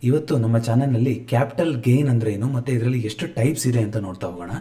ಇವತ್ತು ನಮ್ಮ ಚಾನಲ್ನಲ್ಲಿ ಕ್ಯಾಪಿಟಲ್ ಗೇನ್ ಅಂದರೆ ಏನು ಮತ್ತು ಇದರಲ್ಲಿ ಎಷ್ಟು ಟೈಪ್ಸ್ ಇದೆ ಅಂತ ನೋಡ್ತಾ ಹೋಗೋಣ.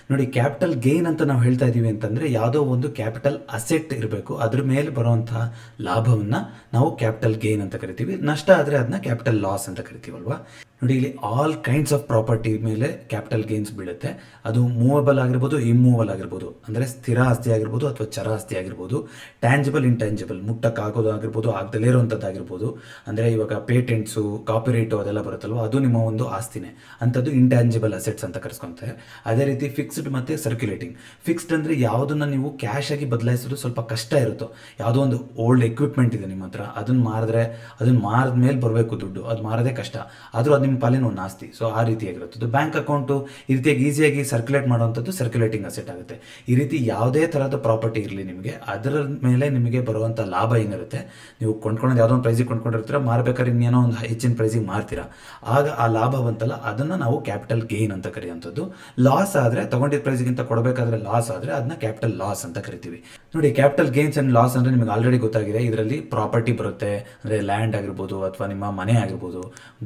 ನೋಡಿ, ಕ್ಯಾಪಿಟಲ್ ಗೇನ್ ಅಂತ ನಾವು ಹೇಳ್ತಾ ಇದ್ದೀವಿ ಅಂತಂದರೆ ಯಾವುದೋ ಒಂದು ಕ್ಯಾಪಿಟಲ್ ಅಸೆಟ್ ಇರಬೇಕು, ಅದ್ರ ಮೇಲೆ ಬರುವಂತಹ ಲಾಭವನ್ನು ನಾವು ಕ್ಯಾಪಿಟಲ್ ಗೇನ್ ಅಂತ ಕರಿತೀವಿ. ನಷ್ಟ ಆದರೆ ಅದನ್ನ ಕ್ಯಾಪಿಟಲ್ ಲಾಸ್ ಅಂತ ಕರಿತೀವಲ್ವಾ. ನೋಡಿ, ಇಲ್ಲಿ ಆಲ್ ಕೈಂಡ್ಸ್ ಆಫ್ ಪ್ರಾಪರ್ಟಿ ಮೇಲೆ ಕ್ಯಾಪಿಟಲ್ ಗೇನ್ಸ್ ಬೀಳುತ್ತೆ. ಅದು ಮೂವಬಲ್ ಆಗಿರ್ಬೋದು, ಇಮ್ಮೂವಬಲ್ ಆಗಿರ್ಬೋದು, ಅಂದರೆ ಸ್ಥಿರ ಆಸ್ತಿ ಆಗಿರ್ಬೋದು ಅಥವಾ ಚರ ಆಸ್ತಿ ಆಗಿರ್ಬೋದು, ಟ್ಯಾಂಜಿಬಲ್ ಇಂಟ್ಯಾಂಜಿಬಲ್, ಮುಟ್ಟಕ್ಕಾಗೋದು ಆಗಿರ್ಬೋದು, ಆಗದಲ್ಲೇ ಇರುವಂಥದ್ದಾಗಿರ್ಬೋದು. ಅಂದರೆ ಇವಾಗ ಪೇಟೆಂಟ್ಸು, ಕಾಪಿರೈಟು ಅದೆಲ್ಲ ಬರುತ್ತಲ್ವ, ಅದು ನಿಮ್ಮ ಒಂದು ಆಸ್ತಿನೇ. ಅಂಥದ್ದು ಇಂಟ್ಯಾಂಜಿಬಲ್ ಅಸೆಟ್ಸ್ ಅಂತ ಕರೆಸ್ಕೊಂತಾರೆ. ಅದೇ ರೀತಿ ಫಿಕ್ಸ್ಡ್ ಮತ್ತು ಸರ್ಕ್ಯುಲೇಟಿಂಗ್. ಫಿಕ್ಸ್ಡ್ ಅಂದರೆ ಯಾವುದನ್ನು ನೀವು ಕ್ಯಾಶ್ ಆಗಿ ಬದಲಾಯಿಸೋದು ಸ್ವಲ್ಪ ಕಷ್ಟ ಇರುತ್ತೋ, ಯಾವುದೋ ಒಂದು ಓಲ್ಡ್ ಎಕ್ವಿಪ್ಮೆಂಟ್ ಇದೆ ನಿಮ್ಮ ಹತ್ರ, ಅದನ್ನು ಮಾರಿದ ಮೇಲೆ ಬರಬೇಕು ದುಡ್ಡು, ಅದು ಮಾರೋದೇ ಕಷ್ಟ, ಆದರೂ ಅದು ನಿಮ್ಮ ಪಾಲಿನ ಒಂದು ಆಸ್ತಿ. ಸೊ ಆ ರೀತಿಯಾಗಿರುತ್ತದೆ. ಬ್ಯಾಂಕ್ ಅಕೌಂಟು ಈ ರೀತಿಯಾಗಿ ಈಸಿಯಾಗಿ ಸರ್ಕ್ಯುಲೇಟ್ ಮಾಡುವಂಥದ್ದು ಸರ್ಕ್ಯುಲೇಟಿಂಗ್ ಅಸೆಟ್ ಆಗುತ್ತೆ. ಈ ರೀತಿ ಯಾವುದೇ ಥರದ ಪ್ರಾಪರ್ಟಿ ಇರಲಿ ನಿಮಗೆ, ಅದರ ಮೇಲೆ ನಿಮಗೆ ಬರುವಂಥ ಲಾಭ ಏನಿರುತ್ತೆ, ನೀವು ಕೊಂಡ್ಕೊಳ್ಳೋದು ಯಾವುದೋ ಒಂದು ಪ್ರೈಸಿಗೆ ಕೊಂಡ್ಕೊಂಡಿರ್ತೀರ, ಮಾರ್ಬೇಕಾದ್ರೆ ಇನ್ನೇನೋ ಒಂದು ಹೆಚ್ಚಿನ ಪ್ರೈಸಿಗೆ ಮಾರ್ತೀರಾ, ಆಗ ಆ ಲಾಭ ಬಂತಲ್ಲ ಅದನ್ನು ನಾವು ಕ್ಯಾಪಿಟಲ್ ಗೇನ್ ಅಂತ ಕರೆಯುವಂಥದ್ದು. ಲಾಸ್ ಆದರೆ, ತಗೊಂಡಿದ್ದ ಪ್ರೈಸಿಗಿಂತ ಕೊಡಬೇಕಾದ್ರೆ ಲಾಸ್ ಆದರೆ ಅದನ್ನ ಕ್ಯಾಪಿಟಲ್ ಲಾಸ್ ಅಂತ ಕರಿತೀವಿ. ನೋಡಿ, ಕ್ಯಾಪಿಟಲ್ ಗೇನ್ಸ್ ಆ್ಯಂಡ್ ಲಾಸ್ ಅಂದರೆ ನಿಮಗೆ ಆಲ್ರೆಡಿ ಗೊತ್ತಾಗಿದೆ. ಇದರಲ್ಲಿ ಪ್ರಾಪರ್ಟಿ ಬರುತ್ತೆ, ಅಂದರೆ ಲ್ಯಾಂಡ್ ಆಗಿರ್ಬೋದು ಅಥವಾ ನಿಮ್ಮ ಮನೆ ಆಗಿರ್ಬೋದು,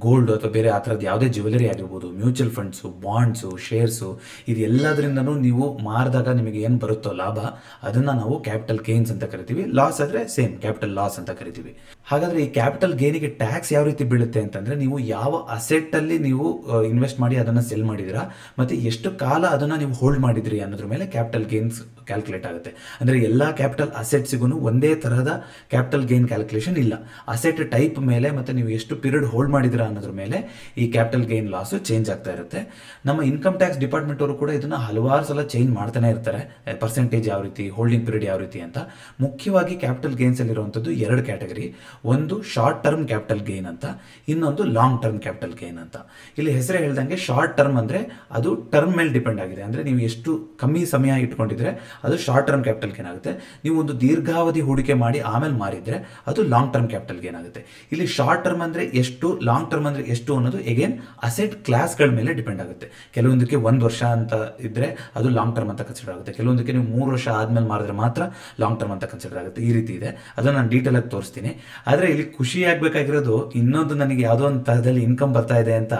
ಗೋಲ್ಡ್ ಅಥವಾ ಬೇರೆ ಆ ಥರದ್ದು ಯಾವುದೇ ಜ್ಯುವೆಲರಿ ಆಗಿರ್ಬೋದು, ಮ್ಯೂಚುವಲ್ ಫಂಡ್ಸು, ಬಾಂಡ್ಸು, ಶೇರ್ಸು, ಇದು ಎಲ್ಲದರಿಂದನೂ ನೀವು ಮಾರಿದಾಗ ನಿಮಗೆ ಏನು ಬರುತ್ತೋ ಲಾಭ, ಅದನ್ನು ನಾವು ಕ್ಯಾಪಿಟಲ್ ಗೇನ್ಸ್ ಅಂತ ಕರಿತೀವಿ. ಲಾಸ್ ಆದರೆ ಸೇಮ್ ಕ್ಯಾಪಿಟಲ್ ಲಾಸ್ ಅಂತ ಕರಿತೀವಿ. ಹಾಗಾದರೆ ಈ ಕ್ಯಾಪಿಟಲ್ ಗೇನಿಗೆ ಟ್ಯಾಕ್ಸ್ ಯಾವ ರೀತಿ ಬೀಳುತ್ತೆ ಅಂತಂದರೆ, ನೀವು ಯಾವ ಅಸೆಟ್ಟಲ್ಲಿ ನೀವು ಇನ್ವೆಸ್ಟ್ ಮಾಡಿ ಅದನ್ನು ಸೆಲ್ ಮಾಡಿದ್ದೀರಾ ಮತ್ತು ಎಷ್ಟು ಕಾಲ ಅದನ್ನು ನೀವು ಹೋಲ್ಡ್ ಮಾಡಿದ್ರಿ ಅನ್ನೋದ್ರ ಮೇಲೆ ಕ್ಯಾಪಿಟಲ್ ಗೇನ್ಸ್ ಕ್ಯಾಲ್ಕುಲೇಟ್ ಆಗುತ್ತೆ. ಅಂದರೆ ಎಲ್ಲ ಕ್ಯಾಪಿಟಲ್ ಅಸೆಟ್ಸಿಗೂ ಒಂದೇ ತರಹದ ಕ್ಯಾಪಿಟಲ್ ಗೇನ್ ಕ್ಯಾಲ್ಕುಲೇಷನ್ ಇಲ್ಲ. ಅಸೆಟ್ ಟೈಪ್ ಮೇಲೆ ಮತ್ತು ನೀವು ಎಷ್ಟು ಪೀರಿಯಡ್ ಹೋಲ್ಡ್ ಮಾಡಿದಿರಾ ಅನ್ನೋದ್ರ ಮೇಲೆ ಈ ಕ್ಯಾಪಿಟಲ್ ಗೇನ್ ಲಾಸು ಚೇಂಜ್ ಆಗ್ತಾ ಇರುತ್ತೆ. ನಮ್ಮ ಇನ್ಕಮ್ ಟ್ಯಾಕ್ಸ್ ಡಿಪಾರ್ಟ್ಮೆಂಟ್ ಅವರು ಕೂಡ ಇದನ್ನು ಹಲವಾರು ಸಲ ಚೇಂಜ್ ಮಾಡ್ತಾನೆ ಇರ್ತಾರೆ, ಪರ್ಸೆಂಟೇಜ್ ಯಾವ ರೀತಿ, ಹೋಲ್ಡಿಂಗ್ ಪೀರಿಯಡ್ ಯಾವ ರೀತಿ ಅಂತ. ಮುಖ್ಯವಾಗಿ ಕ್ಯಾಪಿಟಲ್ ಗೇನ್ಸಲ್ಲಿರುವಂಥದ್ದು ಎರಡು ಕ್ಯಾಟಗರಿ. ಒಂದು ಶಾರ್ಟ್ ಟರ್ಮ್ ಕ್ಯಾಪಿಟಲ್ ಗೇನ್ ಅಂತ, ಇನ್ನೊಂದು ಲಾಂಗ್ ಟರ್ಮ್ ಕ್ಯಾಪಿಟಲ್ ಗೇನ್ ಅಂತ. ಇಲ್ಲಿ ಹೆಸರೇ ಹೇಳ್ದಂಗೆ ಶಾರ್ಟ್ ಟರ್ಮ್ ಅಂದರೆ ಅದು ಟರ್ಮ್ ಮೇಲೆ ಡಿಪೆಂಡ್ ಆಗಿದೆ. ಅಂದರೆ ನೀವು ಎಷ್ಟು ಕಮ್ಮಿ ಸಮಯ ಇಟ್ಕೊಂಡಿದ್ರೆ ಅದು ಶಾರ್ಟ್ ಟರ್ಮ್ ಕ್ಯಾಪಿಟಲ್ ಗೇನ್ ಆಗುತ್ತೆ. ನೀವು ಒಂದು ದೀರ್ಘಾವಧಿ ಹೂಡಿಕೆ ಮಾಡಿ ಆಮೇಲೆ ಮಾರಿದ್ರೆ ಅದು ಲಾಂಗ್ ಟರ್ಮ್ ಕ್ಯಾಪಿಟಲ್ ಗೇನ್ ಆಗುತ್ತೆ. ಇಲ್ಲಿ ಶಾರ್ಟ್ ಟರ್ಮ್ ಅಂದರೆ ಎಷ್ಟು, ಲಾಂಗ್ ಟರ್ಮ್ ಅಂದರೆ ಎಷ್ಟು ಅನ್ನೋದು ಎಗೇನ್ ಅಸೆಟ್ ಕ್ಲಾಸ್ಗಳ ಮೇಲೆ ಡಿಪೆಂಡ್ ಆಗುತ್ತೆ. ಕೆಲವೊಂದಕ್ಕೆ 1 ವರ್ಷ ಅಂತ ಇದ್ದರೆ ಅದು ಲಾಂಗ್ ಟರ್ಮ್ ಅಂತ ಕನ್ಸಿಡರ್ ಆಗುತ್ತೆ. ಕೆಲವೊಂದಕ್ಕೆ ನೀವು 3 ವರ್ಷ ಆದಮೇಲೆ ಮಾರಿದ್ರೆ ಮಾತ್ರ ಲಾಂಗ್ ಟರ್ಮ್ ಅಂತ ಕನ್ಸಿಡರ್ ಆಗುತ್ತೆ. ಈ ರೀತಿ ಇದೆ, ಅದನ್ನು ನಾನು ಡೀಟೇಲ್ ಆಗಿ ತೋರಿಸ್ತೀನಿ. ಆದರೆ ಇಲ್ಲಿ ಖುಷಿ ಆಗಬೇಕಾಗಿರೋದು ಇನ್ನೊಂದು, ನನಗೆ ಯಾವುದೋ ಒಂದು ತರದಲ್ಲಿ ಇನ್ಕಮ್ ಬರ್ತಾ ಇದೆ ಅಂತ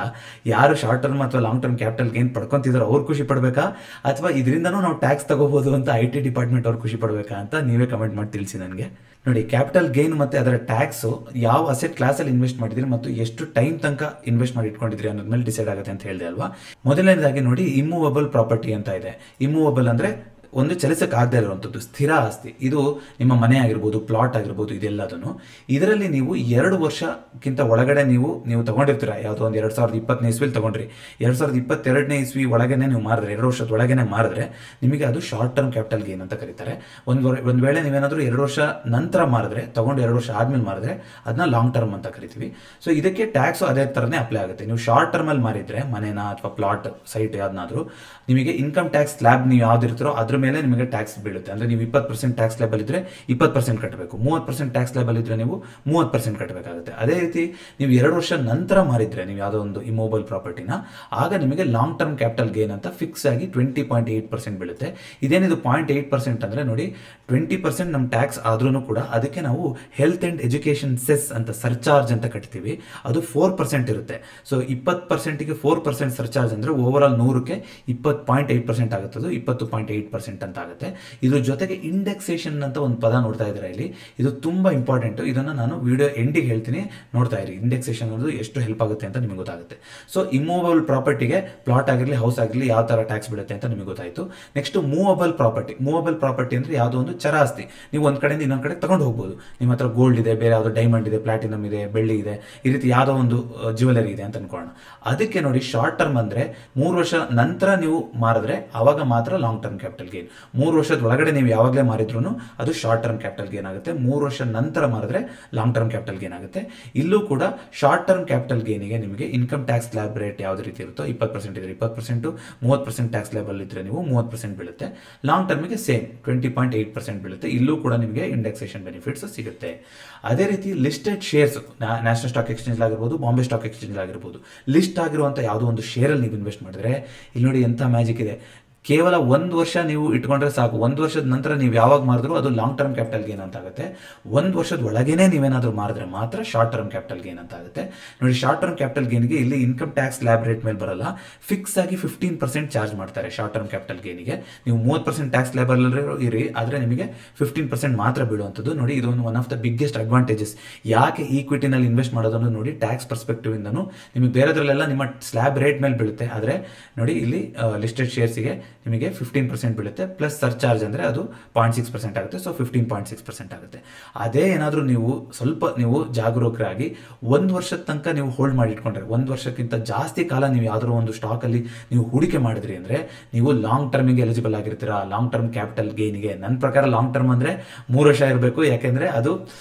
ಯಾರು ಶಾರ್ಟ್ ಟರ್ಮ್ ಅಥವಾ ಲಾಂಗ್ ಟರ್ಮ್ ಕ್ಯಾಪಿಟಲ್ ಗೇನ್ ಪಡ್ಕೊತಿದಾರೋ ಅವ್ರು ಖುಷಿ ಪಡಬೇಕಾ, ಅಥವಾ ಇದರಿಂದನೂ ನಾವು ಟ್ಯಾಕ್ಸ್ ತಗೋಬಹುದು ಅಂತ IT ಡಿಪಾರ್ಟ್ಮೆಂಟ್ ಅವ್ರು ಖುಷಿ ಪಡಬೇಕಾ ಅಂತ ನೀವೇ ಕಮೆಂಟ್ ಮಾಡಿ ತಿಳಿಸಿ ನನಗೆ. ನೋಡಿ, ಕ್ಯಾಪಿಟಲ್ ಗೇನ್ ಮತ್ತು ಅದರ ಟ್ಯಾಕ್ಸು ಯಾವ ಅಸೆಟ್ ಕ್ಲಾಸಲ್ಲಿ ಇನ್ವೆಸ್ಟ್ ಮಾಡಿದ್ರಿ ಮತ್ತು ಎಷ್ಟು ಟೈಮ್ ತನಕ ಇನ್ವೆಸ್ಟ್ ಮಾಡಿ ಇಟ್ಕೊಂಡಿದ್ರಿ ಅನ್ನೋದ್ ಮೇಲೆ ಡಿಸೈಡ್ ಆಗುತ್ತೆ ಅಂತ ಹೇಳಿದೆ ಅಲ್ವಾ. ಮೊದಲನೇದಾಗಿ ನೋಡಿ, ಇಮ್ಮೂವಬಲ್ ಪ್ರಾಪರ್ಟಿ ಅಂತ ಇದೆ. ಇಮ್ಮೂವಬಲ್ ಅಂದರೆ ಒಂದು ಚಲಿಸಕ್ಕೆ ಆಗದೆ ಇರುವಂಥದ್ದು ಸ್ಥಿರ ಆಸ್ತಿ. ಇದು ನಿಮ್ಮ ಮನೆ ಆಗಿರ್ಬೋದು, ಪ್ಲಾಟ್ ಆಗಿರ್ಬೋದು, ಇದೆಲ್ಲದನ್ನು. ಇದರಲ್ಲಿ ನೀವು 2 ವರ್ಷಕ್ಕಿಂತ ಒಳಗಡೆ ನೀವು ತಗೊಂಡಿರ್ತೀರ. ಯಾವುದೋ ಒಂದು 2020 ಇಸ್ವಿಲಿ ತಗೊಂಡ್ರಿ, 2022 ಇಸ್ವಿ ಒಳಗೇನೆ ನೀವು ಮಾರಿದ್ರೆ, 2 ವರ್ಷದ ಒಳಗೇನೆ ಮಾರಿದ್ರೆ ನಿಮಗೆ ಅದು ಶಾರ್ಟ್ ಟರ್ಮ್ ಕ್ಯಾಪಿಟಲ್ ಗೇನ್ ಅಂತ ಕರೀತಾರೆ. ಒಂದು ವೇಳೆ ನೀವೇನಾದರೂ 2 ವರ್ಷ ನಂತರ ಮಾರಿದ್ರೆ, ತಗೊಂಡು 2 ವರ್ಷ ಆದ್ಮೇಲೆ ಮಾರಿದ್ರೆ ಅದನ್ನ ಲಾಂಗ್ ಟರ್ಮ್ ಅಂತ ಕರಿತೀವಿ. ಸೊ ಇದಕ್ಕೆ ಟ್ಯಾಕ್ಸು ಅದೇ ಥರನೇ ಅಪ್ಲೈ ಆಗುತ್ತೆ. ನೀವು ಶಾರ್ಟ್ ಟರ್ಮಲ್ಲಿ ಮಾರಿದ್ರೆ ಮನೆನ ಅಥವಾ ಪ್ಲಾಟ್, ಸೈಟ್ ಯಾವ್ದಾದ್ರು, ನಿಮಗೆ ಇನ್ಕಮ್ ಟ್ಯಾಕ್ಸ್ ಸ್ಲ್ಯಾಬ್ ನೀವು ಯಾವ್ದಿರ್ತೀರೋ ಅದ್ರ ಮೇಲೆ ನಿಮಗೆ ಟ್ಯಾಕ್ಸ್ ಬೀಳುತ್ತೆ. ಅಂದರೆ ನೀವು 20% ಟ್ಯಾಕ್ಸ್ ಲೇಬಲ್ ಇದ್ರೆ 20% ಕಟ್ಟಬೇಕು, 30% ಟ್ಯಾಕ್ಸ್ ಲೇಬಲ್ ಇದ್ರೆ ನೀವು 30% ಕಟ್ಟಬೇಕಾಗುತ್ತೆ. ಅದೇ ರೀತಿ ನೀವು 2 ವರ್ಷ ನಂತರ ಮಾರಿದ್ರೆ ನೀವು ಯಾವುದೋ ಒಂದು ಇಮ್ಮೂವಬಲ್ ಪ್ರಾಪರ್ಟಿನ, ಆಗ ನಿಮಗೆ ಲಾಂಗ್ ಟರ್ಮ್ ಕ್ಯಾಪಿಟಲ್ ಗೇನ್ ಅಂತ ಫಿಕ್ಸ್ ಆಗಿ 20.8% ಬೀಳುತ್ತೆ. ಇದೇನಿದು 0.8% ಅಂದರೆ ನೋಡಿ, 20% ನಮ್ಮ ಟ್ಯಾಕ್ಸ್ ಆದ್ರೂ ಕೂಡ ಅದಕ್ಕೆ ನಾವು ಹೆಲ್ತ್ ಆ್ಯಂಡ್ ಎಜುಕೇಷನ್ ಸೆಸ್ ಅಂತ ಸರ್ಚಾರ್ಜ್ ಅಂತ ಕಟ್ತೀವಿ. ಅದು 4% ಇರುತ್ತೆ. ಸೊ 20%ಗೆ 4% ಸರ್ಚಾರ್ಜ್ ಅಂದರೆ ಓವರ್ ಆಲ್ 100ಕ್ಕೆ 20.8% ಆಗುತ್ತೆ. ಅದು 20.8% ಅಂತ ಆಗುತ್ತೆ. ಇದ್ರ ಜೊತೆಗೆ ಇಂಡೆಕ್ಸೇಷನ್ ಅಂತ ಒಂದು ಪದ ನೋಡ್ತಾ ಇದ್ದೀರಾ ಇಲ್ಲಿ, ಇದು ತುಂಬಾ ಇಂಪಾರ್ಟೆಂಟು. ಇದನ್ನು ನಾನು ವಿಡಿಯೋ ಎಂಡಿಗೆ ಹೇಳ್ತೀನಿ, ನೋಡ್ತಾ ಇರಿ. ಇಂಡೆಕ್ಸೇಷನ್ ಅನ್ನೋದು ಎಷ್ಟು ಹೆಲ್ಪ್ ಆಗುತ್ತೆ ಅಂತ ನಿಮಗೆ ಗೊತ್ತಾಗುತ್ತೆ. ಸೊ ಇಮ್ಮೂವಬಲ್ ಪ್ರಾಪರ್ಟಿಗೆ, ಪ್ಲಾಟ್ ಆಗಿರಲಿ, ಹೌಸ್ ಆಗಿರಲಿ, ಯಾವ ಥರ ಟ್ಯಾಕ್ಸ್ ಬೀಳುತ್ತೆ ಅಂತ ನಿಮಗೆ ಗೊತ್ತಾಯಿತು. Next movable property. Movable property ಅಂದರೆ ಯಾವುದೋ ಒಂದು ಚರ ಆಸ್ತಿ. ನೀವು ಒಂದು ಕಡೆಯಿಂದ ಇನ್ನೊಂದು ಕಡೆ ತಗೊಂಡು ಹೋಗ್ಬೋದು. ನಿಮ್ಮ ಹತ್ರ ಗೋಲ್ಡ್ ಇದೆ, ಬೇರೆ ಯಾವುದೋ ಡೈಮಂಡ್ ಇದೆ, ಪ್ಲಾಟಿನಮ್ ಇದೆ, ಬೆಳ್ಳಿ ಇದೆ, ಈ ರೀತಿ ಯಾವುದೋ ಒಂದು ಜ್ಯುವೆಲರಿ ಇದೆ ಅಂತ ಅನ್ಕೊಳ್ಳೋಣ. ಅದಕ್ಕೆ ನೋಡಿ, ಶಾರ್ಟ್ ಟರ್ಮ್ ಅಂದರೆ 3 ವರ್ಷ ನಂತರ ನೀವು ಮಾರಿದ್ರೆ ಅವಾಗ ಮಾತ್ರ ಲಾಂಗ್ ಟರ್ಮ್ ಕ್ಯಾಪಿಟಲ್ ಗೇನ್. 3 ವರ್ಷದ ಒಳಗಡೆ ನೀವು ಯಾವಾಗಲೇ ಮಾರಿದ್ರು ಅದು ಶಾರ್ಟ್ ಟರ್ಮ್ ಕ್ಯಾಪಿಟಲ್ ಗೇನ್ ಆಗುತ್ತೆ. 3 ವರ್ಷ ನಂತರ ಮಾರಿದ್ರೆ ಲಾಂಗ್ ಟರ್ಮ್ ಕ್ಯಾಪಿಟಲ್ ಗೇನ್ ಆಗುತ್ತೆ. ಇಲ್ಲೂ ಕೂಡ ಶಾರ್ಟ್ ಟರ್ಮ್ ಕ್ಯಾಪಿಟಲ್ ಗೇನಿಗೆ ನಿಮಗೆ ಇನ್ಕಮ್ ಟ್ಯಾಕ್ಸ್ ಸ್ಲ್ಯಾಬ್ ರೇಟ್ ಯಾವುದೇ ರೀತಿ ಇರುತ್ತೋ, 20% ಇದ್ರೆ 20%, 30% ಟ್ಯಾಕ್ಸ್ ಲೇಬಲ್ ಇದ್ರೆ ನೀವು 30% ಬೀಳುತ್ತೆ. ಲಾಂಗ್ ಟರ್ಮಿಗೆ ಸೇಮ್ 20.8% ಬೀಳುತ್ತೆ. ಇಲ್ಲೂ ಕೂಡ ನಿಮಗೆ ಇಂಡೆಕ್ಸೇಷನ್ ಬೆನಿಫಿಟ್ಸ್ ಸಿಗುತ್ತೆ. ಅದೇ ರೀತಿ listed shares, national stock exchange ಆಗಿರ್ಬೋದು, ಬಾಂಬೆ ಸ್ಟಾಕ್ ಎಕ್ಸ್ಚೇಂಜ್ ಆಗಿರ್ಬೋದು, ಲಿಸ್ಟ್ ಆಗಿರುವಂಥ ಯಾವುದೋ ಒಂದು ಶೇರಲ್ಲಿ ನೀವು ಇನ್ವೆಸ್ಟ್ ಮಾಡಿದ್ರೆ, ಇಲ್ಲಿ ನೋಡಿ ಎಂಥ ಮ್ಯಾಜಿಕ್ ಇದೆ. ಕೇವಲ 1 ವರ್ಷ ನೀವು ಇಟ್ಕೊಂಡ್ರೆ ಸಾಕು. 1 ವರ್ಷದ ನಂತರ ನೀವು ಯಾವಾಗ ಮಾರಿದ್ರು ಅದು ಲಾಂಗ್ ಟರ್ಮ್ ಕ್ಯಾಪಿಟಲ್ ಗೇನ್ ಅಂತ ಆಗುತ್ತೆ. 1 ವರ್ಷದ ಒಳಗೇನೆ ನೀವೇನಾದರೂ ಮಾರಿದ್ರೆ ಮಾತ್ರ ಶಾರ್ಟ್ ಟರ್ಮ್ ಕ್ಯಾಪಿಟಲ್ ಗೇನ್ ಅಂತ ಆಗುತ್ತೆ. ನೋಡಿ, ಶಾರ್ಟ್ ಟರ್ಮ್ ಕ್ಯಾಪಿಟಲ್ ಗೇನ್ಗೆ ಇಲ್ಲಿ ಇನ್ಕಮ್ ಟ್ಯಾಕ್ಸ್ ಸ್ಲ್ಯಾಬ್ ರೇಟ್ ಮೇಲೆ ಬರಲ್ಲ, ಫಿಕ್ಸ್ ಆಗಿ 15% ಚಾರ್ಜ್ ಮಾಡ್ತಾರೆ ಶಾರ್ಟ್ ಟರ್ಮ್ ಕ್ಯಾಪಿಟಲ್ ಗೇನಿಗೆ. ನೀವು 30% ಟ್ಯಾಕ್ಸ್ ಸ್ಲ್ಯಾಬಲ್ಲಿ ಇರಿ, ಆದರೆ ನಿಮಗೆ 15% ಮಾತ್ರ ಬೀಳುವಂಥದ್ದು. ನೋಡಿ, ಇದೊಂದು one of the biggest advantages. ಯಾಕೆ ಈಕ್ವಿಟಿನಲ್ಲಿ ಇನ್ವೆಸ್ಟ್ ಮಾಡೋದನ್ನು ನೋಡಿ, ಟ್ಯಾಕ್ಸ್ ಪರ್ಸ್ಪೆಕ್ಟಿವ್ ಇಂದನು ನಿಮಗೆ ಬೇರೆದ್ರಲ್ಲೆಲ್ಲ ನಿಮ್ಮ ಸ್ಲ್ಯಾಬ್ ರೇಟ್ ಮೇಲೆ ಬೀಳುತ್ತೆ, ಆದರೆ ನೋಡಿ ಇಲ್ಲಿ ಲಿಸ್ಟೆಡ್ ಶೇರ್ಸಿಗೆ ನಿಮಗೆ 15% ಬೀಳುತ್ತೆ, ಪ್ಲಸ್ ಸರ್ಚಾರ್ಜ್ ಅಂದರೆ ಅದು 0.6% ಆಗುತ್ತೆ. ಸೊ 15.6% ಆಗುತ್ತೆ. ಅದೇ ಏನಾದರೂ ನೀವು ಜಾಗರೂಕರಾಗಿ 1 ವರ್ಷದ ತನಕ ನೀವು ಹೋಲ್ಡ್ ಮಾಡಿ ಇಟ್ಕೊಂಡ್ರೆ, 1 ವರ್ಷಕ್ಕಿಂತ ಜಾಸ್ತಿ ಕಾಲ ನೀವು ಯಾವುದಾದ್ರು ಒಂದು ಸ್ಟಾಕಲ್ಲಿ ನೀವು ಹೂಡಿಕೆ ಮಾಡಿದ್ರಿ ಅಂದರೆ ನೀವು ಲಾಂಗ್ ಟರ್ಮಿಗೆ ಎಲಿಜಿಬಲ್ ಆಗಿರ್ತೀರಾ, ಲಾಂಗ್ ಟರ್ಮ್ ಕ್ಯಾಪಿಟಲ್ ಗೇನಿಗೆ. ನನ್ನ ಪ್ರಕಾರ ಲಾಂಗ್ ಟರ್ಮ್ ಅಂದರೆ 3 ವರ್ಷ ಇರಬೇಕು, ಯಾಕೆಂದರೆ ಅದು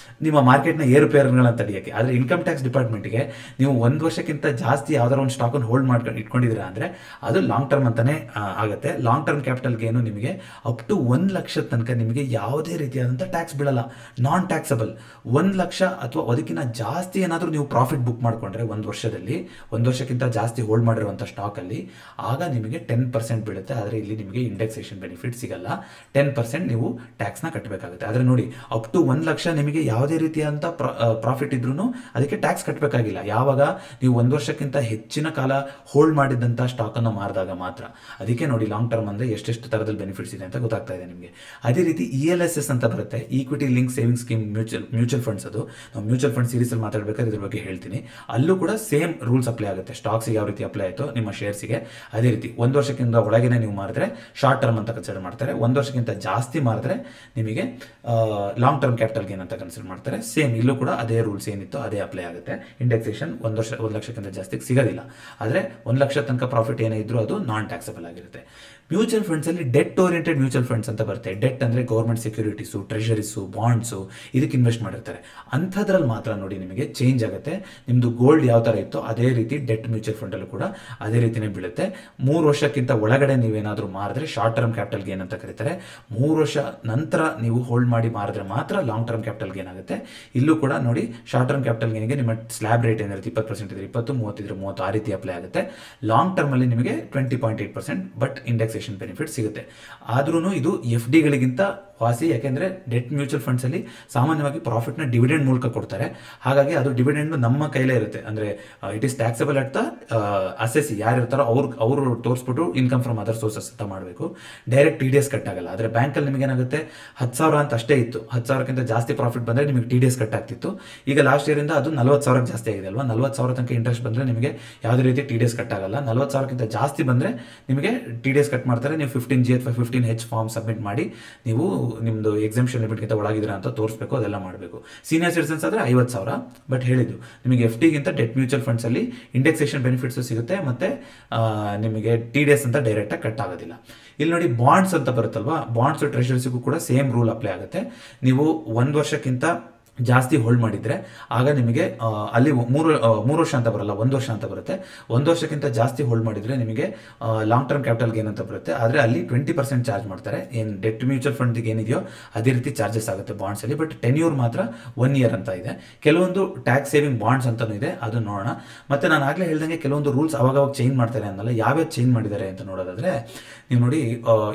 ನಿಮ್ಮ ಮಾರ್ಕೆಟ್ನ ಏರುಪೇರುಗಳನ್ನು ತಡೆಯೋಕ್ಕೆ. ಆದರೆ ಇನ್ಕಮ್ ಟ್ಯಾಕ್ಸ್ ಡಿಪಾರ್ಟ್ಮೆಂಟ್ಗೆ ನೀವು 1 ವರ್ಷಕ್ಕಿಂತ ಜಾಸ್ತಿ ಯಾವ್ದಾದ್ರು ಒಂದು ಸ್ಟಾಕನ್ನು ಹೋಲ್ಡ್ ಮಾಡ್ಕೊಂಡು ಇಟ್ಕೊಂಡಿದ್ದೀರಾ ಅಂದರೆ ಅದು ಲಾಂಗ್ ಟರ್ಮ್ ಅಂತಾನೆ ಆಗುತ್ತೆ. ಲಾಂಗ್ ಟರ್ಮ್ ಕ್ಯಾಪಿಟಲ್ ಗೇನು ನಿಮಗೆ ಅಪ್ ಟು 1 ಲಕ್ಷದ ತನಕ ನಿಮಗೆ ಯಾವುದೇ ರೀತಿಯಾದಂಥ ಟ್ಯಾಕ್ಸ್ ಬೀಳಲ್ಲ, ನಾನ್ ಟ್ಯಾಕ್ಸಬಲ್. 1 ಲಕ್ಷ ಅಥವಾ ಅದಕ್ಕಿಂತ ಜಾಸ್ತಿ ಏನಾದರೂ ನೀವು ಪ್ರಾಫಿಟ್ ಬುಕ್ ಮಾಡಿಕೊಂಡ್ರೆ 1 ವರ್ಷದಲ್ಲಿ, 1 ವರ್ಷಕ್ಕಿಂತ ಜಾಸ್ತಿ ಹೋಲ್ಡ್ ಮಾಡಿರುವಂಥ ಸ್ಟಾಕಲ್ಲಿ, ಆಗ ನಿಮಗೆ 10% ಬೀಳುತ್ತೆ. ಆದರೆ ಇಲ್ಲಿ ನಿಮಗೆ ಇಂಡೆಕ್ಸೇಷನ್ ಬೆನಿಫಿಟ್ ಸಿಗಲ್ಲ, 10% ನೀವು ಟ್ಯಾಕ್ಸ್ನ ಕಟ್ಟಬೇಕಾಗುತ್ತೆ. ಆದರೆ ನೋಡಿ, ಅಪ್ ಟು 1 ಲಕ್ಷ ನಿಮಗೆ ಯಾವುದೇ ರೀತಿಯಾದಂಥ ಪ್ರಾಫಿಟ್ ಇದ್ರೂ ಅದಕ್ಕೆ ಟ್ಯಾಕ್ಸ್ ಕಟ್ಟಬೇಕಾಗಿಲ್ಲ. ಯಾವಾಗ ನೀವು 1 ವರ್ಷಕ್ಕಿಂತ ಹೆಚ್ಚಿನ ಕಾಲ ಹೋಲ್ಡ್ ಮಾಡಿದಂಥ ಸ್ಟಾಕನ್ನು ಮಾರಿದಾಗ ಮಾತ್ರ. ಅದಕ್ಕೆ ನೋಡಿ, ಲಾಂಗ್ ಟರ್ಮ್ ಅಂದರೆ ಎಷ್ಟೆಷ್ಟು ಥರದಲ್ಲಿ ಬೆನಿಫಿಟ್ಸ್ ಇದೆ ಅಂತ ಗೊತ್ತಾಗ್ತಾ ಇದೆ ನಿಮಗೆ. ಅದೇ ರೀತಿ ELSS ಅಂತ ಬರುತ್ತೆ, equity link saving scheme mutual funds. ಅದು ನಾವು ಮ್ಯೂಚುವಲ್ ಫಂಡ್ ಸೀರೀಸಲ್ಲಿ ಮಾತಾಡಬೇಕಾದ್ರೆ ಇದ್ರ ಬಗ್ಗೆ ಹೇಳ್ತೀನಿ. ಅಲ್ಲೂ ಕೂಡ ಸೇಮ್ ರೂಲ್ಸ್ ಅಪ್ಲೈ ಆಗುತ್ತೆ. ಸ್ಟಾಕ್ಸಿಗೆ ಯಾವ ರೀತಿ ಅಪ್ಲೈ ಆಯಿತು ನಿಮ್ಮ ಶೇರ್ಸಿಗೆ, ಅದೇ ರೀತಿ 1 ವರ್ಷಕ್ಕಿಂತ ಒಳಗೇನೆ ನೀವು ಮಾರಿದ್ರೆ ಶಾರ್ಟ್ ಟರ್ಮ್ ಅಂತ ಕನ್ಸಿಡರ್ ಮಾಡ್ತಾರೆ. 1 ವರ್ಷಕ್ಕಿಂತ ಜಾಸ್ತಿ ಮಾರಿದ್ರೆ ನಿಮಗೆ ಲಾಂಗ್ ಟರ್ಮ್ ಕ್ಯಾಪಿಟಲ್ ಗೇನ್ ಅಂತ ಕನ್ಸಿಡರ್ ಮಾಡ್ತಾರೆ. ಸೇಮ್ ಇಲ್ಲೂ ಕೂಡ ಅದೇ ರೂಲ್ಸ್ ಏನಿತ್ತು ಅದೇ ಅಪ್ಲೈ ಆಗುತ್ತೆ. ಇಂಡೆಕ್ಸೇಷನ್ 1 ಲಕ್ಷಕ್ಕಿಂತ ಜಾಸ್ತಿ ಸಿಗೋದಿಲ್ಲ, ಆದರೆ 1 ಲಕ್ಷ ತನಕ ಪ್ರಾಫಿಟ್ ಏನೇ ಇದ್ರೂ ಅದು ನಾನ್ ಟ್ಯಾಕ್ಸಬಲ್ ಆಗಿರುತ್ತೆ. ಮ್ಯೂಚುವಲ್ ಫಂಡ್ಸಲ್ಲಿ ಡೆಟ್ ಓರಿಯೆಂಟೆಡ್ ಮ್ಯೂಚುವಲ್ ಫಂಡ್ಸ್ ಅಂತ ಬರುತ್ತೆ. ಡೆಟ್ ಅಂದರೆ ಗೌರ್ಮೆಂಟ್ ಸೆಕ್ಯೂರಿಟೀಸು, ಟ್ರೆಷರೀಸು, ಬಾಂಡ್ಸು, ಇದಕ್ಕೆ ಇನ್ವೆಸ್ಟ್ ಮಾಡಿರ್ತಾರೆ. ಅಂಥದ್ರಲ್ಲಿ ಮಾತ್ರ ನೋಡಿ ನಿಮಗೆ ಚೇಂಜ್ ಆಗುತ್ತೆ. ನಿಮ್ಮದು ಗೋಲ್ಡ್ ಯಾವ ಥರ ಇತ್ತೋ ಅದೇ ರೀತಿ ಡೆಟ್ ಮ್ಯೂಚುವಲ್ ಫಂಡಲ್ಲೂ ಕೂಡ ಅದೇ ರೀತಿಯೇ ಬೀಳುತ್ತೆ. 3 ವರ್ಷಕ್ಕಿಂತ ಒಳಗಡೆ ನೀವೇನಾದರೂ ಮಾರಿದ್ರೆ ಶಾರ್ಟ್ ಟರ್ಮ್ ಕ್ಯಾಪಿಟಲ್ ಗೇನ್ ಅಂತ ಕರೀತಾರೆ. 3 ವರ್ಷ ನಂತರ ನೀವು ಹೋಲ್ಡ್ ಮಾಡಿ ಮಾರಿದ್ರೆ ಮಾತ್ರ ಲಾಂಗ್ ಟರ್ಮ್ ಕ್ಯಾಪಿಟಲ್ ಗೇನ್ ಆಗುತ್ತೆ. ಇಲ್ಲೂ ಕೂಡ ನೋಡಿ, ಶಾರ್ಟ್ ಟರ್ಮ್ ಕ್ಯಾಪಿಟಲ್ ಗೇನ್ಗೆ ನಿಮ್ಮ ಸ್ಲ್ಯಾಬ್ ರೇಟ್ ಏನಿರುತ್ತೆ 20% ಇದ್ರೆ 20, 30 ಇದ್ರೆ 30, ಆ ರೀತಿ ಅಪ್ಲೈ ಆಗುತ್ತೆ. ಲಾಂಗ್ ಟರ್ಮಲ್ಲಿ ನಿಮಗೆ 20.8%, ಬಟ್ ಇಂಡೆಕ್ಸೇಷನ್ ಬೆನಿಫಿಟ್ ಸಿಗುತ್ತೆ. ಆದ್ರೂ ಇದು FD ಗಳಿಗಿಂತ ವಾಸಿ, ಯಾಕೆಂದರೆ ಡೆಟ್ ಮ್ಯೂಚುವಲ್ ಫಂಡ್ಸಲ್ಲಿ ಸಾಮಾನ್ಯವಾಗಿ ಪ್ರಾಫಿಟ್ನ ಡಿವಿಡೆಂಡ್ ಮೂಲಕ ಕೊಡ್ತಾರೆ. ಹಾಗಾಗಿ ಅದು ಡಿವಿಡೆಂಡ್ ನಮ್ಮ ಕೈಲೇ ಇರುತ್ತೆ. ಅಂದರೆ it is taxable at the assessee, ಯಾರು ಇರ್ತಾರೋ ಅವರು ತೋರಿಸ್ಬಿಟ್ಟು ಇನ್ಕಮ್ ಫ್ರಮ್ ಅದರ್ ಸೋರ್ಸಸ್ ಅಂತ ಮಾಡಬೇಕು. ಡೈರೆಕ್ಟ್ TDS ಕಟ್ ಆಗಲ್ಲ. ಆದರೆ ಬ್ಯಾಂಕಲ್ಲಿ ನಿಮಗೆ ಏನಾಗುತ್ತೆ, 10,000 ಅಂತ ಅಷ್ಟೇ ಇತ್ತು. 10,000ಕ್ಕಿಂತ ಜಾಸ್ತಿ ಪ್ರಾಫಿಟ್ ಬಂದರೆ ನಿಮಗೆ TDS ಕಟ್ ಆಗ್ತಿತ್ತು. ಈಗ ಲಾಸ್ಟ್ ಇಯರಿಂದ ಅದು 40,000ಕ್ಕೆ ಜಾಸ್ತಿ ಆಗಿದೆ ಅಲ್ವಾ. 40,000 ತನಕ ಇಂಟ್ರೆಸ್ಟ್ ಬಂದರೆ ನಿಮಗೆ ಯಾವುದೇ ರೀತಿ TDS ಕಟ್ ಆಗಲ್ಲ. 40,000ಕ್ಕಿಂತ ಜಾಸ್ತಿ ಬಂದರೆ ನಿಮಗೆ TDS ಕಟ್ ಮಾಡ್ತಾರೆ. ನೀವು 15G ಅಥವಾ 15H ಫಾರ್ಮ್ ಸಬ್ಮಿಟ್ ಮಾಡಿ ನೀವು ನಿಮ್ಮದು ಎಕ್ಸಾಮ್ಷನ್ ಲಿಮಿಟ್ಗಿಂತ ಒಳಗಿದ್ದೀರಾ ಅಂತ ತೋರಿಸಬೇಕು, ಅದೆಲ್ಲ ಮಾಡಬೇಕು. ಸೀನಿಯರ್ ಸಿಟಿಸನ್ಸ್ ಆದರೆ 50,000. ಬಟ್ ಹೇಳಿದ್ದು ನಿಮಗೆ FDಗಿಂತ ಡೆಟ್ ಮ್ಯೂಚುವಲ್ ಫಂಡ್ಸಲ್ಲಿ ಇಂಡೆಕ್ಸೇಷನ್ ಬೆನಿಫಿಟ್ಸು ಸಿಗುತ್ತೆ, ಮತ್ತು ನಿಮಗೆ TDS ಅಂತ ಡೈರೆಕ್ಟಾಗಿ ಕಟ್ ಆಗೋದಿಲ್ಲ. ಇಲ್ಲಿ ನೋಡಿ, ಬಾಂಡ್ಸ್ ಅಂತ ಬರುತ್ತಲ್ವಾ, ಬಾಂಡ್ಸ್ ಟ್ರೆಷರೀಸಿಗೂ ಕೂಡ ಸೇಮ್ ರೂಲ್ ಅಪ್ಲೈ ಆಗುತ್ತೆ. ನೀವು 1 ವರ್ಷಕ್ಕಿಂತ ಜಾಸ್ತಿ ಹೋಲ್ಡ್ ಮಾಡಿದರೆ ಆಗ ನಿಮಗೆ ಅಲ್ಲಿ 3 ವರ್ಷ ಅಂತ ಬರಲ್ಲ, 1 ವರ್ಷ ಅಂತ ಬರುತ್ತೆ. 1 ವರ್ಷಕ್ಕಿಂತ ಜಾಸ್ತಿ ಹೋಲ್ಡ್ ಮಾಡಿದರೆ ನಿಮಗೆ ಲಾಂಗ್ ಟರ್ಮ್ ಕ್ಯಾಪಿಟಲ್ ಗೇನ್ ಅಂತ ಬರುತ್ತೆ. ಆದರೆ ಅಲ್ಲಿ 20% ಚಾರ್ಜ್ ಮಾಡ್ತಾರೆ. ಏನು ಡೆಟ್ ಮ್ಯೂಚುವಲ್ ಫಂಡ್ಗೆ ಏನಿದೆಯೋ ಅದೇ ರೀತಿ ಚಾರ್ಜಸ್ ಆಗುತ್ತೆ ಬಾಂಡ್ಸಲ್ಲಿ. ಬಟ್ ಟೆನ್ಯೂರ್ ಮಾತ್ರ 1 ಇಯರ್ ಅಂತ ಇದೆ. ಕೆಲವೊಂದು ಟ್ಯಾಕ್ಸ್ ಸೇವಿಂಗ್ ಬಾಂಡ್ಸ್ ಅಂತಲೂ ಇದೆ, ಅದು ನೋಡೋಣ. ಮತ್ತು ನಾನು ಆಗಲೇ ಹೇಳ್ದಂಗೆ ಕೆಲವೊಂದು ರೂಲ್ಸ್ ಅವಾಗವಾಗ ಚೇಂಜ್ ಮಾಡ್ತಾರೆ ಅನ್ನಲ್ಲ. ಯಾವ್ಯಾವ ಚೇಂಜ್ ಮಾಡಿದ್ದಾರೆ ಅಂತ ನೋಡೋದಾದರೆ, ನೀವು ನೋಡಿ,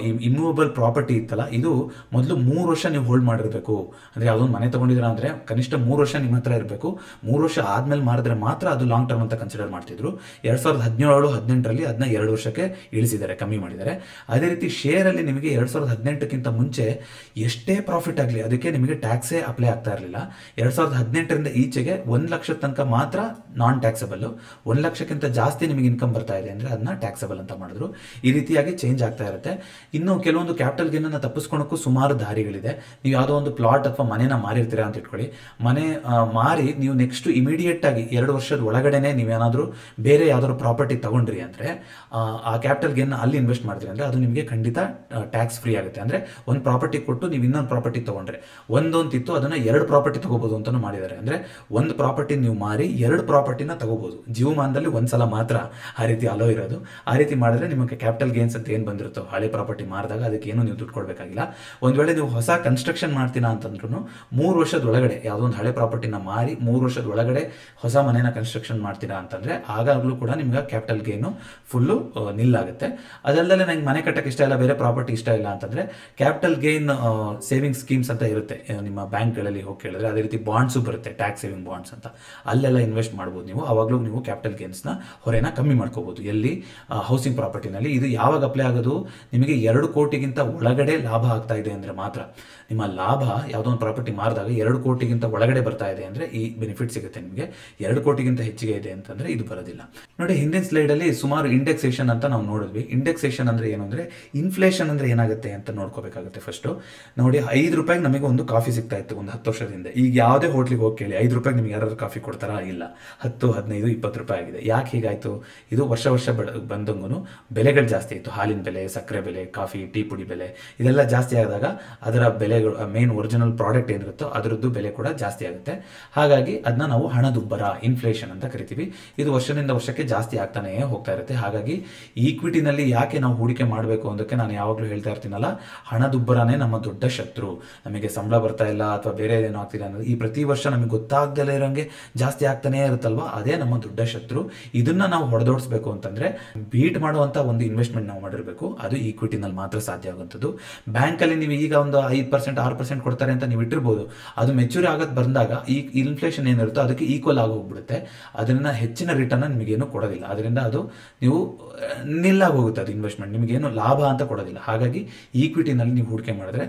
ಈ ಇಮ್ಮೂವಬಲ್ ಪ್ರಾಪರ್ಟಿ ಇತ್ತಲ್ಲ, ಇದು ಮೊದಲು 3 ವರ್ಷ ನೀವು ಹೋಲ್ಡ್ ಮಾಡಿರಬೇಕು. ಅಂದರೆ ಯಾವುದೊಂದು ಮನೆ ತೊಗೊಂಡಿದ್ದೀರಾ ಅಂದರೆ ಕನಿಷ್ಠ 3 ವರ್ಷ ನಿಮ್ಮ ಹತ್ರ ಇರಬೇಕು. 3 ವರ್ಷ ಆದಮೇಲೆ ಮಾರಿದ್ರೆ ಮಾತ್ರ ಅದು ಲಾಂಗ್ ಟರ್ಮ್ ಅಂತ ಕನ್ಸಿಡರ್ ಮಾಡ್ತಿದ್ರು. 2017-18ರಲ್ಲಿ ಅದನ್ನ 2 ವರ್ಷಕ್ಕೆ ಇಳಿಸಿದ್ದಾರೆ, ಕಮ್ಮಿ ಮಾಡಿದ್ದಾರೆ. ಅದೇ ರೀತಿ ಶೇರಲ್ಲಿ ನಿಮಗೆ 2018ಕ್ಕಿಂತ ಮುಂಚೆ ಎಷ್ಟೇ ಪ್ರಾಫಿಟ್ ಆಗಲಿ ಅದಕ್ಕೆ ನಿಮಗೆ ಟ್ಯಾಕ್ಸೇ ಅಪ್ಲೈ ಆಗ್ತಾ ಇರಲಿಲ್ಲ. 2018ರಿಂದ ಈಚೆಗೆ 1 ಲಕ್ಷದ ತನಕ ಮಾತ್ರ ನಾನ್ ಟ್ಯಾಕ್ಸಬಲ್ಲು. 1 ಲಕ್ಷಕ್ಕಿಂತ ಜಾಸ್ತಿ ನಿಮಗೆ ಇನ್ಕಮ್ ಬರ್ತಾ ಇದೆ ಅಂದರೆ ಅದನ್ನ ಟ್ಯಾಕ್ಸಬಲ್ ಅಂತ ಮಾಡಿದ್ರು. ಈ ರೀತಿಯಾಗಿ ಚೇಂಜ್ ಆಗ್ತಾ ಇರುತ್ತೆ. ಇನ್ನು ಕೆಲವೊಂದು ಕ್ಯಾಪಿಟಲ್ ಗೇನನ್ನು ತಪ್ಪಿಸ್ಕೊಳಕ್ಕೂ ಸುಮಾರು ದಾರಿಗಳಿದೆ. ನೀವು ಯಾವುದೋ ಒಂದು ಪ್ಲಾಟ್ ಅಥವಾ ಮನೆನ ಮಾರಿರ್ತೀರಾ ಅಂತ ಇಟ್ಕೊಳ್ಳಿ. ಮನೆ ಮಾರಿ ನೀವು ನೆಕ್ಸ್ಟ್ ಇಮಿಡಿಯೇಟ್ ಆಗಿ 2 ವರ್ಷದ ಒಳಗಡೆನೆ ನೀವೇನಾದರೂ ಬೇರೆ ಯಾವ್ದಾದ್ರು ಪ್ರಾಪರ್ಟಿ ತಗೊಂಡ್ರಿ ಅಂದರೆ ಆ ಕ್ಯಾಪಿಟಲ್ ಗೇನ್ ಅಲ್ಲಿ ಇನ್ವೆಸ್ಟ್ ಮಾಡ್ತೀರಿ ಅಂದರೆ ಅದು ನಿಮಗೆ ಖಂಡಿತ ಟ್ಯಾಕ್ಸ್ ಫ್ರೀ ಆಗುತ್ತೆ. ಅಂದರೆ ಒಂದು ಪ್ರಾಪರ್ಟಿ ಕೊಟ್ಟು ನೀವು ಇನ್ನೊಂದು ಪ್ರಾಪರ್ಟಿ ತೊಗೊಂಡ್ರೆ, ಒಂದೊಂದಿತ್ತು ಅದನ್ನು 2 ಪ್ರಾಪರ್ಟಿ ತೊಗೋಬೋದು ಅಂತಲೂ ಮಾಡಿದ್ದಾರೆ. ಅಂದರೆ ಒಂದು ಪ್ರಾಪರ್ಟಿ ನೀವು ಮಾರಿ 2 ಪ್ರಾಪರ್ಟಿನ ತಗೋಬೋದು. ಜೀವಮಾನದಲ್ಲಿ ಒಂದ್ಸಲ ಮಾತ್ರ ಆ ರೀತಿ ಅಲೋ ಇರೋದು. ಆ ರೀತಿ ಮಾಡಿದ್ರೆ ನಿಮಗೆ ಕ್ಯಾಪಿಟಲ್ ಗೇನ್ಸ್ ಅಂತ ಏನು ಬಂದಿರುತ್ತೋ ಹಳೆ ಪ್ರಾಪರ್ಟಿ ಮಾರಿದಾಗ ಅದಕ್ಕೆ ಏನು ನೀವು ದುಡ್ಡು ಕೊಡಬೇಕಾಗಿಲ್ಲ. ಒಂದು ವೇಳೆ ನೀವು ಹೊಸ ಕನ್ಸ್ಟ್ರಕ್ಷನ್ ಮಾಡ್ತೀರಾ ಅಂತಂದ್ರೂ 3 ವರ್ಷದ ಒಳಗಡೆ ಒಳಗಡೆ ಯಾವುದೋ ಒಂದು ಹಳೆ ಪ್ರಾಪರ್ಟಿನ ಮಾರಿ 3 ವರ್ಷದ ಒಳಗಡೆ ಹೊಸ ಮನೆನ ಕನ್ಸ್ಟ್ರಕ್ಷನ್ ಮಾಡ್ತೀರಾ ಅಂತಂದರೆ ಆಗಾಗಲೂ ಕೂಡ ನಿಮ್ಗೆ ಕ್ಯಾಪಿಟಲ್ ಗೇನು ಫುಲ್ಲು ನಿಲ್ಲಾಗುತ್ತೆ. ಅದಲ್ಲದೆ ನಂಗೆ ಮನೆ ಕಟ್ಟಕ್ಕೆ ಇಷ್ಟ ಇಲ್ಲ, ಬೇರೆ ಪ್ರಾಪರ್ಟಿ ಇಷ್ಟ ಇಲ್ಲ ಅಂತಂದರೆ ಕ್ಯಾಪಿಟಲ್ ಗೇನ್ ಸೇವಿಂಗ್ ಸ್ಕೀಮ್ಸ್ ಅಂತ ಇರುತ್ತೆ ನಿಮ್ಮ ಬ್ಯಾಂಕ್ಗಳಲ್ಲಿ ಹೋಗಿ ಕೇಳಿದ್ರೆ. ಅದೇ ರೀತಿ ಬಾಂಡ್ಸು ಬರುತ್ತೆ, ಟ್ಯಾಕ್ಸ್ ಸೇವಿಂಗ್ ಬಾಂಡ್ಸ್ ಅಂತ, ಅಲ್ಲೆಲ್ಲ ಇನ್ವೆಸ್ಟ್ ಮಾಡ್ಬೋದು ನೀವು. ಆವಾಗಲೂ ನೀವು ಕ್ಯಾಪಿಟಲ್ ಗೇನ್ಸ್ನ ಹೊರೆನ ಕಮ್ಮಿ ಮಾಡ್ಕೋಬೋದು. ಎಲ್ಲಿ ಹೌಸಿಂಗ್ ಪ್ರಾಪರ್ಟಿನಲ್ಲಿ. ಇದು ಯಾವಾಗ ಅಪ್ಲೈ ಆಗೋದು, ನಿಮಗೆ 2 ಕೋಟಿಗಿಂತ ಒಳಗಡೆ ಲಾಭ ಆಗ್ತಾ ಇದೆ ಅಂದರೆ ಮಾತ್ರ. ನಿಮ್ಮ ಲಾಭ ಯಾವುದೋ ಒಂದು ಪ್ರಾಪರ್ಟಿ ಮಾರಿದಾಗ 2 ಕೋಟಿಗಿಂತ ಒಳಗಡೆ ಬರ್ತಾ ಇದೆ ಅಂದರೆ ಈ ಬೆನಿಫಿಟ್ ಸಿಗುತ್ತೆ ನಿಮಗೆ. 2 ಕೋಟಿಗಿಂತ ಹೆಚ್ಚಿಗೆ ಇದೆ ಅಂತಂದರೆ ಇದು ಬರೋದಿಲ್ಲ. ನೋಡಿ, ಹಿಂದಿನ ಸ್ಲೈಡಲ್ಲಿ ಸುಮಾರು ಇಂಡೆಕ್ಸೇಷನ್ ಅಂತ ನಾವು ನೋಡಿದ್ವಿ. ಇಂಡೆಕ್ಸೇಷನ್ ಅಂದರೆ ಏನು ಅಂದರೆ ಇನ್ಫ್ಲೇಷನ್ ಅಂದರೆ ಏನಾಗುತ್ತೆ ಅಂತ ನೋಡ್ಕೋಬೇಕಾಗುತ್ತೆ. ಫಸ್ಟು ನೋಡಿ, 5 ರೂಪಾಯಿಗೆ ನಮಗೆ ಒಂದು ಕಾಫಿ ಸಿಗ್ತಾ ಇತ್ತು ಒಂದು 10 ವರ್ಷದಿಂದ. ಈಗ ಯಾವುದೇ ಹೋಟ್ಲಿಗೆ ಹೋಗಿ ಕೇಳಿ 5 ರೂಪಾಯಿಗೆ ನಿಮ್ಗೆ ಯಾರಾದ್ರು ಕಾಫಿ ಕೊಡ್ತಾರಾ? ಇಲ್ಲ. 10, 15, 20 ರೂಪಾಯಿ ಆಗಿದೆ. ಯಾಕೆ ಹೀಗಾಯಿತು? ಇದು ವರ್ಷ ಬಂದಂಗೂ ಬೆಲೆಗಳು ಜಾಸ್ತಿ ಇತ್ತು. ಹಾಲಿನ ಬೆಲೆ, ಸಕ್ಕರೆ ಬೆಲೆ, ಕಾಫಿ, ಟೀ ಪುಡಿ ಬೆಲೆ ಇದೆಲ್ಲ ಜಾಸ್ತಿ ಆದಾಗ ಅದರ ಬೆಲೆಗಳು, ಮೇನ್ ಒರಿಜಿನಲ್ ಪ್ರಾಡಕ್ಟ್ ಏನಿರುತ್ತೋ ಅದರದ್ದು ಬೆಲೆ ಕೂಡ ಜಾಸ್ತಿ ಆಗುತ್ತೆ. ಹಾಗಾಗಿ ಅದನ್ನ ನಾವು ಹಣದುಬ್ಬರ, ಇನ್ಫ್ಲೇಷನ್ ಅಂತ ಕರಿತೀವಿ. ಇದು ವರ್ಷದಿಂದ ವರ್ಷಕ್ಕೆ ಜಾಸ್ತಿ ಆಗ್ತಾನೆ ಹೋಗ್ತಾ ಇರುತ್ತೆ. ಹಾಗಾಗಿ ಈಕ್ವಿಟಿನಲ್ಲಿ ಯಾಕೆ ನಾವು ಹೂಡಿಕೆ ಮಾಡಬೇಕು ಅನ್ನೋದಕ್ಕೆ ನಾನು ಯಾವಾಗಲೂ ಹೇಳ್ತಾ ಇರ್ತೀನಲ್ಲ, ಹಣದುಬ್ಬರನೇ ನಮ್ಮ ದೊಡ್ಡ ಶತ್ರು. ನಮಗೆ ಸಂಬಳ ಬರ್ತಾ ಇಲ್ಲ ಅಥವಾ ಬೇರೆ ಏನೋ ಆಗ್ತಿಲ್ಲ ಅನ್ನೋದು, ಈ ಪ್ರತಿ ವರ್ಷ ನಮಗೆ ಗೊತ್ತಾಗ್ದಲೇ ಇರೋಂಗೆ ಜಾಸ್ತಿ ಆಗ್ತಾನೇ ಇರುತ್ತಲ್ವ, ಅದೇ ನಮ್ಮ ದೊಡ್ಡ ಶತ್ರು. ಇದನ್ನ ನಾವು ಹೊಡೆದೋಡಿಸ್ಬೇಕು ಅಂತಂದ್ರೆ ಬೀಟ್ ಮಾಡುವಂಥ ಒಂದು ಇನ್ವೆಸ್ಟ್ಮೆಂಟ್ ನಾವು ಮಾಡಿರಬೇಕು. ಅದು ಈಕ್ವಿಟಿನಲ್ಲಿ ಮಾತ್ರ ಸಾಧ್ಯ ಆಗುವಂಥದ್ದು. ಬ್ಯಾಂಕಲ್ಲಿ ನೀವು ಈಗ ಒಂದು 5%, 6% ಕೊಡ್ತಾರೆ ಅಂತ ನೀವು ಇಟ್ಟಿರ್ಬೋದು. ಅದು ಮೆಚೂರಿ ಆಗೋದು ಬಂದಾಗ ಈ ಇನ್ಫ್ಲೇಷನ್ ಏನಿರುತ್ತೋ ಅದಕ್ಕೆ ಈಕ್ವಲ್ ಆಗಿ ಹೋಗ್ಬಿಡುತ್ತೆ. ಅದರಿಂದ ಹೆಚ್ಚಿನ ರಿಟರ್ನ್ ನಿಮಗೇನು ಕೊಡೋದಿಲ್ಲ. ಅದರಿಂದ ಅದು ನೀವು ನಿಲ್ಲಾಗಿ ಹೋಗುತ್ತೆ. ಅದು ಇನ್ವೆಸ್ಟ್ಮೆಂಟ್ ನಿಮಗೇನು ಲಾಭ ಅಂತ ಕೊಡೋದಿಲ್ಲ. ಹಾಗಾಗಿ ಈಕ್ವಿಟಿನಲ್ಲಿ ನೀವು ಹೂಡಿಕೆ ಮಾಡಿದ್ರೆ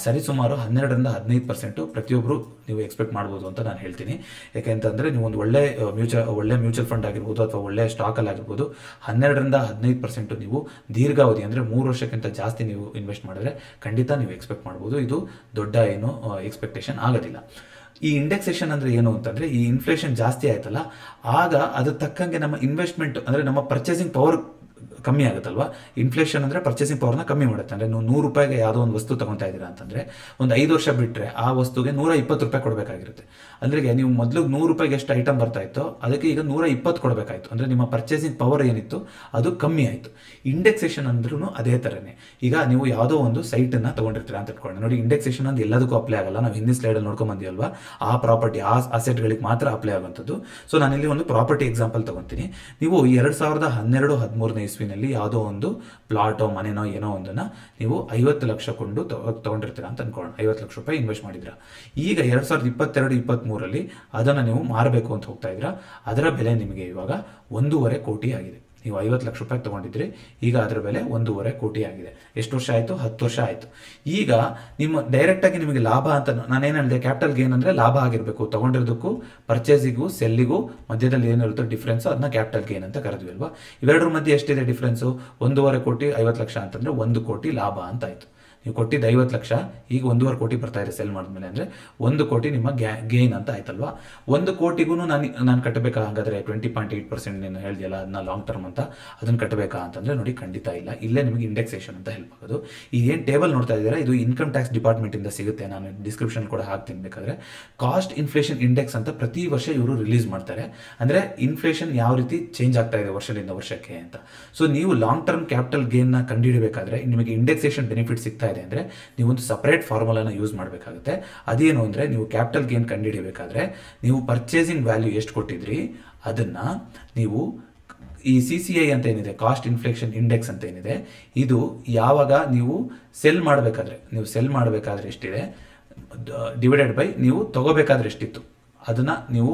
ಸರಿಸುಮಾರು 12ರಿಂದ 15% ಪ್ರತಿಯೊಬ್ಬರು ನೀವು ಎಕ್ಸ್ಪೆಕ್ಟ್ ಮಾಡ್ಬೋದು ಅಂತ ನಾನು ಹೇಳ್ತೀನಿ. ಯಾಕೆಂತಂದರೆ ನೀವು ಒಂದು ಒಳ್ಳೆ ಮ್ಯೂಚುವಲ್ ಫಂಡ್ ಆಗಿರ್ಬೋದು ಅಥವಾ ಒಳ್ಳೆ ಸ್ಟಾಕಲ್ಲಿ ಆಗಿರ್ಬೋದು 12ರಿಂದ 15% ನೀವು ದೀರ್ಘಾವಧಿ ಅಂದರೆ 3 ವರ್ಷಕ್ಕಿಂತ ಜಾಸ್ತಿ ನೀವು ಇನ್ವೆಸ್ಟ್ ಮಾಡಿದ್ರೆ ಖಂಡಿತ ನೀವು ಎಕ್ಸ್ಪೆಕ್ಟ್ ಮಾಡ್ಬೋದು. ಇದು ದೊಡ್ಡ ಏನು ಎಕ್ಸ್ಪೆಕ್ಟೇಷನ್ ಆಗೋದಿಲ್ಲ. ಈ ಇಂಡೆಕ್ಸೇಷನ್ ಅಂದರೆ ಏನು ಅಂತಂದರೆ, ಈ ಇನ್ಫ್ಲೇಷನ್ ಜಾಸ್ತಿ ಆಯ್ತಲ್ಲ, ಆಗ ಅದ್ರ ತಕ್ಕಂಗೆ ನಮ್ಮ ಇನ್ವೆಸ್ಟ್ಮೆಂಟ್ ಅಂದರೆ ನಮ್ಮ ಪರ್ಚೇಸಿಂಗ್ ಪವರ್ ಕಮ್ಮಿ ಆಗುತ್ತಲ್ವಾ. ಇನ್ಫ್ಲೇಷನ್ ಅಂದರೆ ಪರ್ಚೇಸಿಂಗ್ ಪವರ್ನ ಕಮ್ಮಿ ಮಾಡುತ್ತೆ. ಅಂದರೆ ನೀವು 100 ರೂಪಾಯಿಗೆ ಯಾವುದೋ ಒಂದು ವಸ್ತು ತೊಗೊತಾ ಇದ್ದೀರಾ ಅಂತಂದರೆ ಒಂದು 5 ವರ್ಷ ಬಿಟ್ಟರೆ ಆ ವಸ್ತುಗೆ 120 ರೂಪಾಯಿ ಕೊಡಬೇಕಾಗಿರುತ್ತೆ. ಅಂದರೆ ನೀವು ಮೊದಲು 100 ರೂಪಾಯಿಗೆ ಎಷ್ಟು ಐಟಮ್ ಬರ್ತಾ ಇತ್ತೋ ಅದಕ್ಕೆ ಈಗ 120 ಕೊಡಬೇಕಾಯಿತು. ಅಂದರೆ ನಿಮ್ಮ ಪರ್ಚೇಸಿಂಗ್ ಪವರ್ ಏನಿತ್ತು ಅದು ಕಮ್ಮಿ ಆಯಿತು. ಇಂಡೆಕ್ಸೇಷನ್ ಅಂದ್ರೂ ಅದೇ ಥರನೇ. ಈಗ ನೀವು ಯಾವುದೋ ಒಂದು ಸೈಟನ್ನು ತೊಗೊಂಡಿರ್ತೀರಾ ಅಂತ ಇಟ್ಕೊಳ್ಳಿ. ನೋಡಿ, ಇಂಡೆಕ್ಸೇಷನ್ ಅಂದ್ರೆ ಎಲ್ಲದಕ್ಕೂ ಅಪ್ಲೈ ಆಗಲ್ಲ. ನಾವು ಹಿಂದಿನ ಸ್ಲೈಡಲ್ಲಿ ನೋಡ್ಕೊಂಬಂದಿವಲ್ವಾ, ಆ ಪ್ರಾಪರ್ಟಿ, ಆ ಅಸೆಟ್ಗಳಿಗೆ ಮಾತ್ರ ಅಪ್ಲೈ ಆಗುವಂಥದ್ದು. ಸೊ ನಾನಿಲ್ಲಿ ಒಂದು ಪ್ರಾಪರ್ಟಿ ಎಕ್ಸಾಂಪಲ್ ತೊಗೊತೀನಿ. ನೀವು 2012-13 ಇಸ್ವಿನಲ್ಲಿ ಯಾವುದೋ ಒಂದು ಪ್ಲಾಟೋ, ಮನೆನೋ ಏನೋ ಒಂದನ್ನು ನೀವು 50 ಲಕ್ಷ ಕೊಂಡು ತೊಗೊಂಡಿರ್ತೀರಾ ಅಂತ ಅನ್ಕೊಳ್ಳೋಣ. 50 ಲಕ್ಷ ರೂಪಾಯಿ ಇನ್ವೆಸ್ಟ್ ಮಾಡಿದ್ದೀರಾ. ಈಗ 2022-23ರಲ್ಲಿ ಅದನ್ನು ನೀವು ಮಾರಬೇಕು ಅಂತ ಹೋಗ್ತಾ ಇದ್ದೀರಾ. ಅದರ ಬೆಲೆ ನಿಮಗೆ ಇವಾಗ 1.5 ಕೋಟಿ ಆಗಿದೆ. ನೀವು 50 ಲಕ್ಷ ರೂಪಾಯಿ ತೊಗೊಂಡಿದ್ರಿ, ಈಗ ಅದರ ಬೆಲೆ 1.5 ಕೋಟಿ ಆಗಿದೆ. ಎಷ್ಟು ವರ್ಷ ಆಯಿತು? 10 ವರ್ಷ ಆಯಿತು. ಈಗ ನಿಮ್ಮ ಡೈರೆಕ್ಟಾಗಿ ನಿಮಗೆ ಲಾಭ ಅಂತ ನಾನೇನು ಹೇಳಿದೆ, ಕ್ಯಾಪಿಟಲ್ ಗೇನ್ ಅಂದರೆ ಲಾಭ ಆಗಿರಬೇಕು. ತೊಗೊಂಡಿರೋದಕ್ಕೂ ಪರ್ಚೇಸಿಗೂ ಸೆಲ್ಲಿಗೂ ಮಧ್ಯದಲ್ಲಿ ಏನಿರುತ್ತೋ ಡಿಫ್ರೆನ್ಸು, ಅದನ್ನ ಕ್ಯಾಪಿಟಲ್ ಗೇನ್ ಅಂತ ಕರೆದ್ವಿ ಅಲ್ವಾ. ಇವೆರಡರ ಮಧ್ಯೆ ಎಷ್ಟಿದೆ ಡಿಫ್ರೆನ್ಸು? 1.5 ಕೋಟಿ 50 ಲಕ್ಷ ಅಂತಂದರೆ 1 ಕೋಟಿ ಲಾಭ ಅಂತ ಆಯಿತು. ನೀವು ಕೊಟ್ಟಿದ್ದು 50 ಲಕ್ಷ, ಈಗ 1.5 ಕೋಟಿ ಬರ್ತಾ ಇದೆ ಸೆಲ್ ಮಾಡಿದ್ಮೇಲೆ, ಅಂದರೆ 1 ಕೋಟಿ ನಿಮ್ಮ ಗೇನ್ ಅಂತ ಆಯ್ತಲ್ವಾ. 1 ಕೋಟಿಗೂ ನಾನು ಕಟ್ಟಬೇಕಾ? ಹಾಗಾದರೆ 20.8% ನೀನು ಹೇಳಿದೆಯಲ್ಲ ಅದನ್ನ ಲಾಂಗ್ ಟರ್ಮ್ ಅಂತ, ಅದನ್ನು ಕಟ್ಟಬೇಕಾ ಅಂತಂದರೆ ನೋಡಿ, ಖಂಡಿತ ಇಲ್ಲ. ಇಲ್ಲೇ ನಿಮಗೆ ಇಂಡೆಕ್ಸೇಷನ್ ಅಂತ ಹೆಲ್ಪ್ ಆಗೋದು. ಈಗೇನು ಟೇಬಲ್ ನೋಡ್ತಾ ಇದ್ದೀರಾ, ಇದು ಇನ್ಕಮ್ ಟ್ಯಾಕ್ಸ್ ಡಿಪಾರ್ಟ್ಮೆಂಟಿಂದ ಸಿಗುತ್ತೆ. ನಾನು ಡಿಸ್ಕ್ರಿಪ್ಷನ್ ಕೂಡ ಹಾಕ್ತೀನಿ ಬೇಕಾದರೆ. ಕಾಸ್ಟ್ ಇನ್ಫ್ಲೇಷನ್ ಇಂಡೆಕ್ಸ್ ಅಂತ ಪ್ರತಿ ವರ್ಷ ಇವರು ರಿಲೀಸ್ ಮಾಡ್ತಾರೆ. ಅಂದರೆ ಇನ್ಫ್ಲೇಷನ್ ಯಾವ ರೀತಿ ಚೇಂಜ್ ಆಗ್ತಾ ಇದೆ ವರ್ಷದಿಂದ ವರ್ಷಕ್ಕೆ ಅಂತ. ಸೊ ನೀವು ಲಾಂಗ್ ಟರ್ಮ್ ಕ್ಯಾಪಿಟಲ್ ಗೇನ್ನ ಕಂಡುಹಿಡಬೇಕಾದ್ರೆ ನಿಮಗೆ ಇಂಡೆಕ್ಸೇಷನ್ ಬೆನಿಫಿಟ್ ಸಿಗ್ತಾ ಇದೆ ಅಂದರೆ ನೀವೊಂದು ಸಪರೇಟ್ ಫಾರ್ಮುಲಾನ ಯೂಸ್ ಮಾಡಬೇಕಾಗುತ್ತೆ. ಅದೇನು ಅಂದರೆ, ನೀವು ಕ್ಯಾಪಿಟಲ್ ಗೇನ್ ಕಂಡುಹಿಡಬೇಕಾದ್ರೆ ನೀವು ಪರ್ಚೇಸಿಂಗ್ ವ್ಯಾಲ್ಯೂ ಎಷ್ಟು ಕೊಟ್ಟಿದ್ರಿ ಅದನ್ನು ನೀವು ಈ CCI ಅಂತ ಏನಿದೆ, ಕಾಸ್ಟ್ ಇನ್ಫ್ಲೇಷನ್ ಇಂಡೆಕ್ಸ್ ಅಂತ ಏನಿದೆ, ಇದು ಯಾವಾಗ ನೀವು ಸೆಲ್ ಮಾಡಬೇಕಾದ್ರೆ ಎಷ್ಟಿದೆ ಡಿವೈಡೆಡ್ ಬೈ ನೀವು ತಗೋಬೇಕಾದ್ರೆ ಎಷ್ಟಿತ್ತು ಅದನ್ನು ನೀವು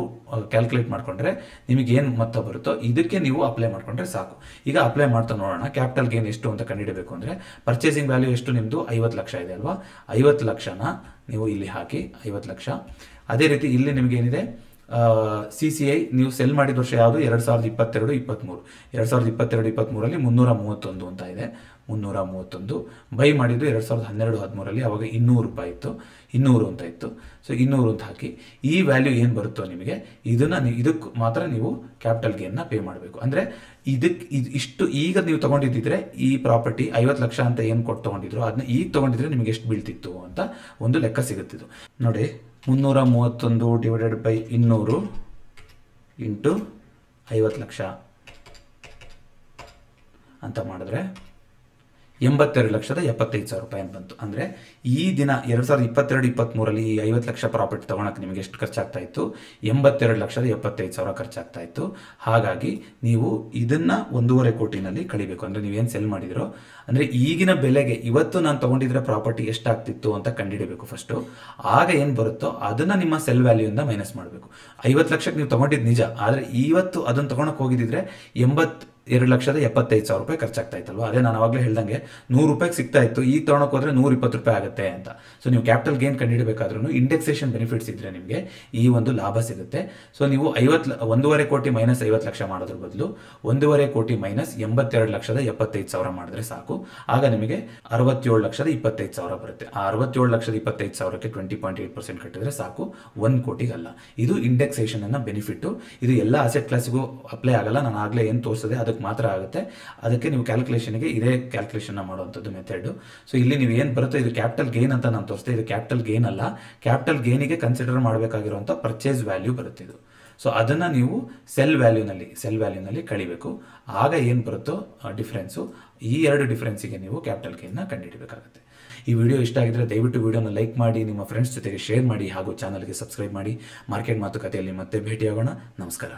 ಕ್ಯಾಲ್ಕುಲೇಟ್ ಮಾಡಿಕೊಂಡ್ರೆ ನಿಮಗೇನು ಮೊತ್ತ ಬರುತ್ತೋ ಇದಕ್ಕೆ ನೀವು ಅಪ್ಲೈ ಮಾಡಿಕೊಂಡ್ರೆ ಸಾಕು. ಈಗ ಅಪ್ಲೈ ಮಾಡ್ತಾ ನೋಡೋಣ ಕ್ಯಾಪಿಟಲ್ ಗೇನ್ ಎಷ್ಟು ಅಂತ ಕಂಡುಹಿಡಬೇಕು ಅಂದರೆ, ಪರ್ಚೇಸಿಂಗ್ ವ್ಯಾಲ್ಯೂ ಎಷ್ಟು ನಿಮ್ಮದು? 50 ಲಕ್ಷ ಇದೆ ಅಲ್ವಾ. 50 ಲಕ್ಷನ ನೀವು ಇಲ್ಲಿ ಹಾಕಿ 50 ಲಕ್ಷ. ಅದೇ ರೀತಿ ಇಲ್ಲಿ ನಿಮಗೇನಿದೆ CCI ನೀವು ಸೆಲ್ ಮಾಡಿದ ವರ್ಷ ಯಾವುದು? 2022-23. 2022-23ರಲ್ಲಿ 331 ಅಂತ ಇದೆ. 331 ಬೈ ಮಾಡಿದ್ದು 2012-13ರಲ್ಲಿ, ಅವಾಗ 200 ರೂಪಾಯಿ ಇತ್ತು, 200 ಅಂತ ಇತ್ತು. ಸೊ 200 ಅಂತ ಹಾಕಿ ಈ ವ್ಯಾಲ್ಯೂ ಏನು ಬರುತ್ತೋ ನಿಮಗೆ ಇದಕ್ಕೆ ಮಾತ್ರ ನೀವು ಕ್ಯಾಪಿಟಲ್ ಗೇನ್ನ ಪೇ ಮಾಡಬೇಕು. ಅಂದರೆ ಇಷ್ಟು ಈಗ ನೀವು ತೊಗೊಂಡಿದ್ದಿದ್ರೆ ಈ ಪ್ರಾಪರ್ಟಿ 50 ಲಕ್ಷ ಅಂತ ಏನು ಕೊಟ್ಟು ತೊಗೊಂಡಿದ್ರು ಅದನ್ನ ಈಗ ತೊಗೊಂಡಿದ್ರೆ ನಿಮಗೆ ಎಷ್ಟು ಬೀಳ್ತಿತ್ತು ಅಂತ ಒಂದು ಲೆಕ್ಕ ಸಿಗುತ್ತಿದ್ದು ನೋಡಿ. 331 ಡಿವೈಡೆಡ್ ಬೈ 200 ಇಂಟು 50 ಲಕ್ಷ ಅಂತ ಮಾಡಿದ್ರೆ 82,75,000 ರೂಪಾಯಿ ಅಂತ ಬಂತು. ಅಂದರೆ ಈ ದಿನ 2022-23ರಲ್ಲಿ ಈ 50 ಲಕ್ಷ ಪ್ರಾಪರ್ಟಿ ತೊಗೊಳಕ್ಕೆ ನಿಮಗೆ ಎಷ್ಟು ಖರ್ಚಾಗ್ತಾ ಇತ್ತು? 82,75,000 ಖರ್ಚಾಗ್ತಾ ಇತ್ತು. ಹಾಗಾಗಿ ನೀವು ಇದನ್ನು 1.5 ಕೋಟಿನಲ್ಲಿ ಕಳಿಬೇಕು. ಅಂದರೆ ನೀವೇನು ಸೆಲ್ ಮಾಡಿದಿರೋ, ಅಂದರೆ ಈಗಿನ ಬೆಲೆಗೆ ಇವತ್ತು ನಾನು ತೊಗೊಂಡಿದ್ರೆ ಪ್ರಾಪರ್ಟಿ ಎಷ್ಟಾಗ್ತಿತ್ತು ಅಂತ ಕಂಡುಹಿಡಬೇಕು ಫಸ್ಟು. ಆಗ ಏನು ಬರುತ್ತೋ ಅದನ್ನು ನಿಮ್ಮ ಸೆಲ್ ವ್ಯಾಲ್ಯೂಯಿಂದ ಮೈನಸ್ ಮಾಡಬೇಕು. 50 ಲಕ್ಷಕ್ಕೆ ನೀವು ತೊಗೊಂಡಿದ್ದು ನಿಜ, ಆದರೆ ಇವತ್ತು ಅದನ್ನು ತೊಗೊಳಕ್ಕೆ ಹೋಗಿದ್ದಿದ್ರೆ 82,75,000 ರೂಪಾಯಿ ಖರ್ಚಾಗ್ತಾ ಇತ್ತಲ್ವ. ಅದೇ ನಾನು ಆವಾಗಲೇ ಹೇಳ್ದಂಗೆ 100 ರೂಪಾಯಿಗೆ ಸಿಗ್ತಾ ಇತ್ತು, ಈಗ ತೊಗೊಳಕ್ಕೆ ಹೋದರೆ 120 ರೂಪಾಯಿ ಆಗುತ್ತೆ ಅಂತ. ಸೊ ನೀವು ಕ್ಯಾಪಿಟಲ್ ಗೇನ್ ಕಂಡುಹಿಡಬೇಕಾದ್ರೂ ಇಂಡೆಕ್ಸೇಷನ್ ಬೆನಿಫಿಟ್ಸ್ ಇದ್ದರೆ ನಿಮಗೆ ಈ ಒಂದು ಲಾಭ ಸಿಗುತ್ತೆ. ಸೊ ನೀವು 1.5 ಕೋಟಿ ಮೈನಸ್ 50 ಲಕ್ಷ ಮಾಡೋದ್ರ ಬದಲು 1.5 ಕೋಟಿ ಮೈನಸ್ 82,75,000 ಮಾಡಿದ್ರೆ ಸಾಕು. ಆಗ ನಿಮಗೆ 67,25,000 ಬರುತ್ತೆ. ಆ 67,25,000ಕ್ಕೆ 20.8% ಕಟ್ಟಿದ್ರೆ ಸಾಕು, 1 ಕೋಟಿಗಲ್ಲ. ಇದು ಇಂಡೆಕ್ಸೇಷನ್ ಅನ್ನ ಬೆನಿಫಿಟ್ಟು. ಇದು ಎಲ್ಲ ಅಸೆಟ್ ಕ್ಲಾಸಿಗೂ ಅಪ್ಲೈ ಆಗಲ್ಲ. ನಾನು ಆಗಲೇ ಏನು ತೋರಿಸಿದೆ ಅದಕ್ಕೆ ಮಾತ್ರ ಆಗುತ್ತೆ. ಅದಕ್ಕೆ ನೀವು ಕ್ಯಾಲ್ಕುಲೇಷನ್ಗೆ ಇದೇ ಕ್ಯಾಲ್ಕುಲೇಷನ್ನ ಮಾಡುವಂಥದ್ದು ಮೆಥಡ್. ಸೊ ಇಲ್ಲಿ ನೀವು ಏನು ಬರುತ್ತೋ ಇದು ಕ್ಯಾಪಿಟಲ್ ಗೇನ್ ಅಂತ ನಾನು ತೋರಿಸ್ತೆ. ಇದು ಕ್ಯಾಪಿಟಲ್ ಗೇನ್ ಅಲ್ಲ, ಕ್ಯಾಪಿಟಲ್ ಗೇನಿಗೆ ಕನ್ಸಿಡರ್ ಮಾಡಬೇಕಾಗಿರುವಂಥ ಪರ್ಚೇಸ್ ವ್ಯಾಲ್ಯೂ ಬರುತ್ತೆ ಇದು. ಸೊ ಅದನ್ನು ನೀವು ಸೆಲ್ ವ್ಯಾಲ್ಯೂನಲ್ಲಿ ಕಳಿಬೇಕು. ಆಗ ಏನು ಬರುತ್ತೋ ಡಿಫ್ರೆನ್ಸು, ಈ ಎರಡು ಡಿಫ್ರೆನ್ಸಿಗೆ ನೀವು ಕ್ಯಾಪಿಟಲ್ ಗೇನ್ನ ಕಂಡುಹಿಡಬೇಕಾಗುತ್ತೆ. ಈ ವಿಡಿಯೋ ಇಷ್ಟ ಆಗಿದ್ರೆ ದಯವಿಟ್ಟು ವಿಡಿಯೋನ ಲೈಕ್ ಮಾಡಿ, ನಿಮ್ಮ ಫ್ರೆಂಡ್ಸ್ ಜೊತೆಗೆ ಶೇರ್ ಮಾಡಿ, ಹಾಗೂ ಚಾನಲ್ಗೆ ಸಬ್ಸ್ಕ್ರೈಬ್ ಮಾಡಿ. ಮಾರ್ಕೆಟ್ ಮಾತುಕತೆಯಲ್ಲಿ ಮತ್ತೆ ಭೇಟಿಯಾಗೋಣ. ನಮಸ್ಕಾರ.